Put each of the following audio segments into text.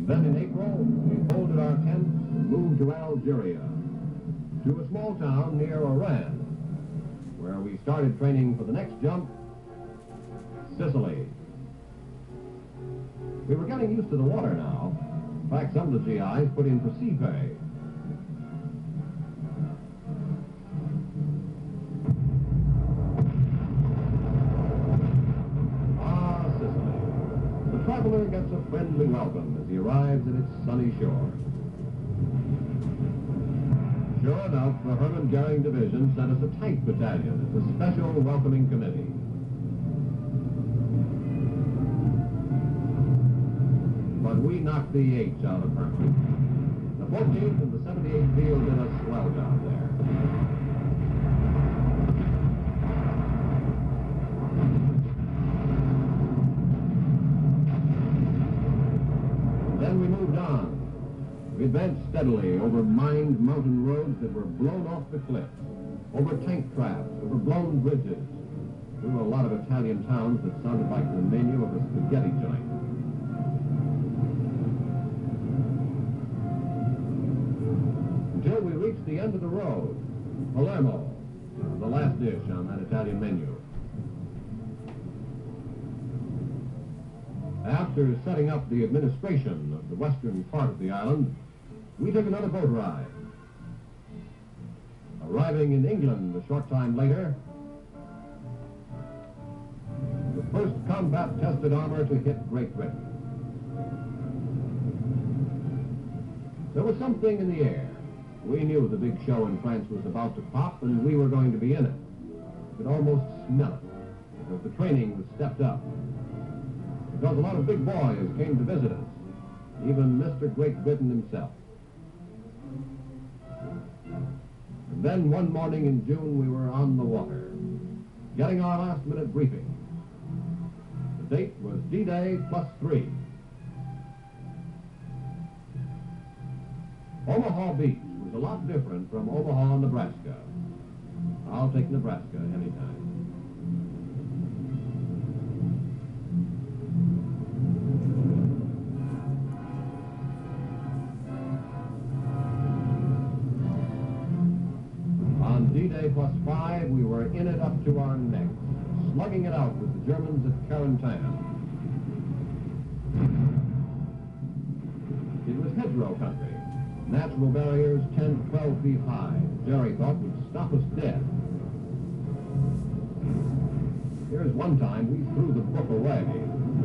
Then in April, we folded our tents and moved to Algeria, to a small town near Oran, where we started training for the next jump, Sicily. We were getting used to the water now. In fact, some of the GIs put in for sea pay. Ah, Sicily. The traveler gets a friendly welcome as he arrives at its sunny shore. Sure enough, the Hermann Goering Division sent us a tank battalion as a special welcoming committee. But we knocked the H out of Hermann. The 14th and the 78th Field did a swell job there. Then we moved on. We advanced steadily over mined mountain roads that were blown off the cliffs, over tank traps, over blown bridges, through a lot of Italian towns that sounded like the menu of a spaghetti joint. Until we reached the end of the road, Palermo, the last dish on that Italian menu. After setting up the administration of the western part of the island, we took another boat ride. Arriving in England a short time later, the first combat-tested armor to hit Great Britain. There was something in the air. We knew the big show in France was about to pop, and we were going to be in it. You could almost smell it, because the training was stepped up. Because a lot of big boys came to visit us, even Mr. Great Britain himself. And then one morning in June, we were on the water, getting our last-minute briefing. The date was D-Day +3. Omaha Beach was a lot different from Omaha, Nebraska. I'll take Nebraska anytime. On D-Day +5, we were in it up to our necks, slugging it out with the Germans at Carentan. It was hedgerow country. Natural barriers 10 to 12 feet high, Jerry thought would stop us dead. Here's one time we threw the book away,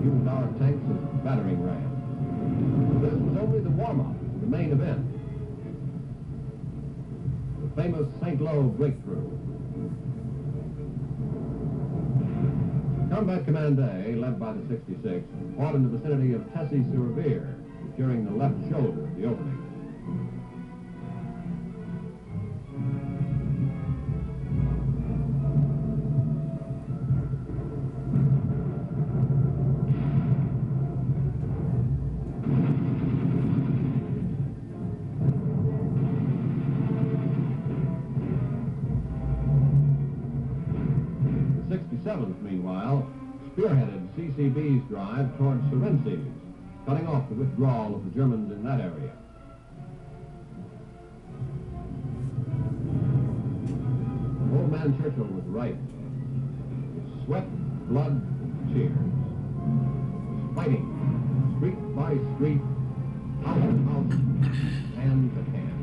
used our tanks as battering rams. This was only the warm-up to the main event. The famous St. Lo breakthrough. Combat Command A, led by the 66, fought in the vicinity of Tessy-sur-Vire, securing the left shoulder of the opening. The 67th, meanwhile, spearheaded CCB's drive towards Sicily, cutting off the withdrawal of the Germans in that area. Old man Churchill was right. It's sweat, blood, and tears. It's fighting, street by street, house to house, hand to hand.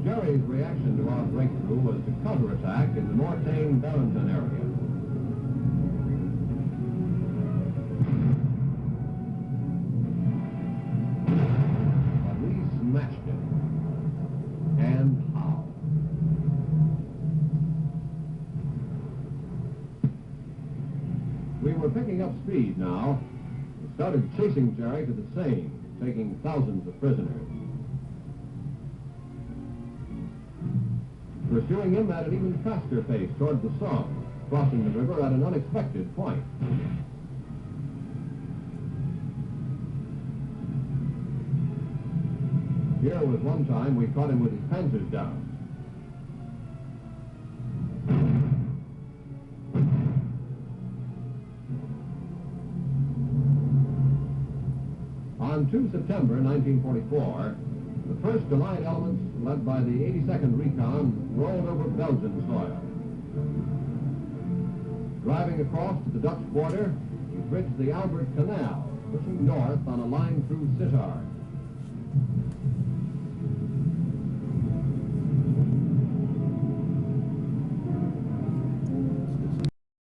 Jerry's reaction to our breakthrough was to counterattack in the Mortain area. But we smashed it. And how? We were picking up speed now. We started chasing Jerry to the Seine, taking thousands of prisoners. Pursuing him at an even faster pace toward the Somme, crossing the river at an unexpected point. Here was one time we caught him with his panzers down. On 2 September 1944, the 1st Allied elements, led by the 82nd Recon, rolled over Belgian soil. Driving across to the Dutch border, he bridged the Albert Canal, pushing north on a line through Sittard.